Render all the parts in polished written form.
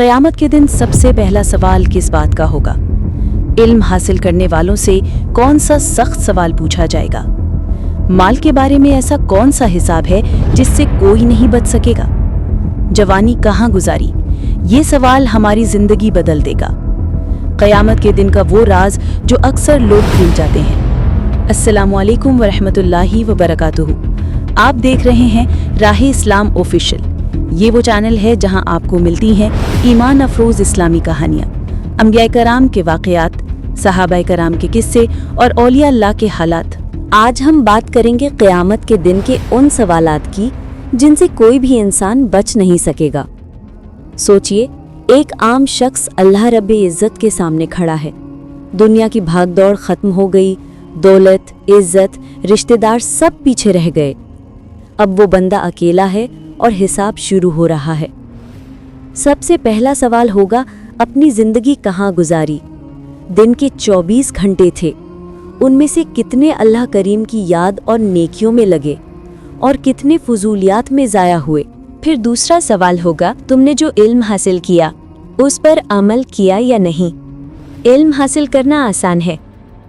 क़यामत के दिन सबसे पहला सवाल किस बात का होगा? इल्म हासिल करने वालों से कौन सा सख्त सवाल पूछा जाएगा? माल के बारे में ऐसा कौन सा हिसाब है जिससे कोई नहीं बच सकेगा? जवानी कहाँ गुजारी? ये सवाल हमारी जिंदगी बदल देगा। क़यामत के दिन का वो राज जो अक्सर लोग भूल जाते हैं। अस्सलामु अलैकुम वरहमतुल्लाहि वबरकातुहू। आप देख रहे हैं राहे इस्लाम ऑफिशियल। ये वो चैनल है जहां आपको मिलती हैं ईमान अफरोज़ इस्लामी कहानियाँ, अंबिया कराम के वाक़यात, सहाबा कराम के किस्से और औलिया अल्लाह के हालात। आज हम बात करेंगे क़यामत के दिन के उन सवालात की जिनसे कोई भी इंसान बच नहीं सकेगा। सोचिए, एक आम शख्स अल्लाह रब्बे इज़्ज़त के सामने खड़ा है। दुनिया की भागदौड़ ख़त्म हो गई, दौलत, इज़्ज़त, रिश्तेदार सब पीछे रह गए। अब वो बंदा अकेला है और हिसाब शुरू हो रहा है। सबसे पहला सवाल होगा, अपनी ज़िंदगी कहाँ गुजारी? दिन के 24 घंटे थे, उनमें से कितने अल्लाह करीम की याद और नेकियों में लगे और कितने फजूलियात में ज़ाया हुए? फिर दूसरा सवाल होगा, तुमने जो इल्म हासिल किया उस पर अमल किया या नहीं? इल्म हासिल करना आसान है,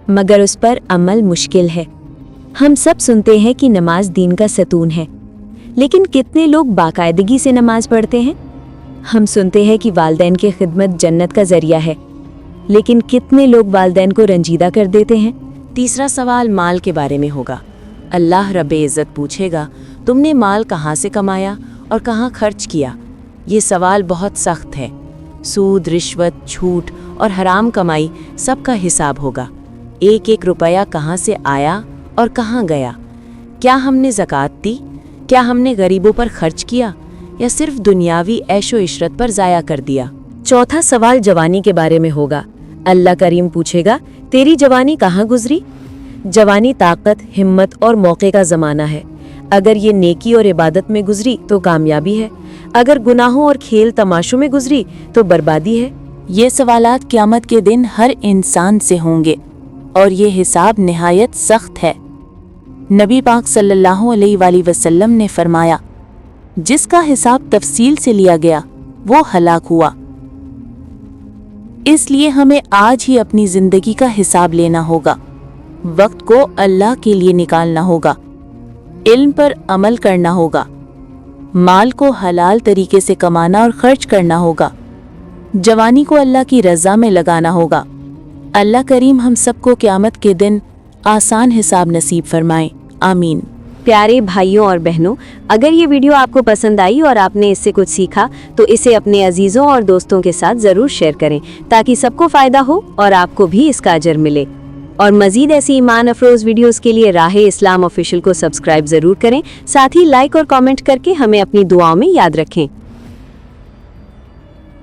मगर उस पर अमल मुश्किल है। हम सब सुनते हैं कि नमाज दीन का सतून है, लेकिन कितने लोग बाकायदगी से नमाज पढ़ते हैं? हम सुनते हैं कि वालिदैन की खिदमत जन्नत का जरिया है, लेकिन कितने लोग वालिदैन को रंजीदा कर देते हैं? तीसरा सवाल माल के बारे में होगा। अल्लाह रब्बे इज़्ज़त पूछेगा, तुमने माल कहाँ से कमाया और कहाँ खर्च किया? ये सवाल बहुत सख्त है। सूद, रिश्वत, झूठ और हराम कमाई सबका हिसाब होगा। एक एक रुपया कहाँ से आया और कहाँ गया? क्या हमने ज़कात दी? क्या हमने गरीबों पर खर्च किया या सिर्फ दुनियावी ऐशो इशरत पर ज़ाया कर दिया? चौथा सवाल जवानी के बारे में होगा। अल्लाह करीम पूछेगा, तेरी जवानी कहाँ गुजरी? जवानी ताकत, हिम्मत और मौके का ज़माना है। अगर ये नेकी और इबादत में गुजरी तो कामयाबी है, अगर गुनाहों और खेल तमाशों में गुजरी तो बर्बादी है। ये सवालात क़यामत के दिन हर इंसान से होंगे और ये हिसाब निहायत सख्त है। नबी पाक सल्लल्लाहु अलैहि वसल्लम ने फरमाया, जिसका हिसाब तफसील से लिया गया वो हलाक हुआ। इसलिए हमें आज ही अपनी ज़िंदगी का हिसाब लेना होगा, वक्त को अल्लाह के लिए निकालना होगा, इल्म पर अमल करना होगा, माल को हलाल तरीके से कमाना और खर्च करना होगा, जवानी को अल्लाह की रज़ा में लगाना होगा। अल्लाह करीम हम सबको क़यामत के दिन आसान हिसाब नसीब फरमाएं। आमीन। प्यारे भाइयों और बहनों, अगर ये वीडियो आपको पसंद आई और आपने इससे कुछ सीखा तो इसे अपने अजीज़ों और दोस्तों के साथ ज़रूर शेयर करें, ताकि सबको फ़ायदा हो और आपको भी इसका अजर मिले। और मज़ीद ऐसी ईमान अफरोज़ वीडियोस के लिए राहे इस्लाम ऑफिशियल को सब्सक्राइब ज़रूर करें। साथ ही लाइक और कमेंट करके हमें अपनी दुआओं में याद रखें।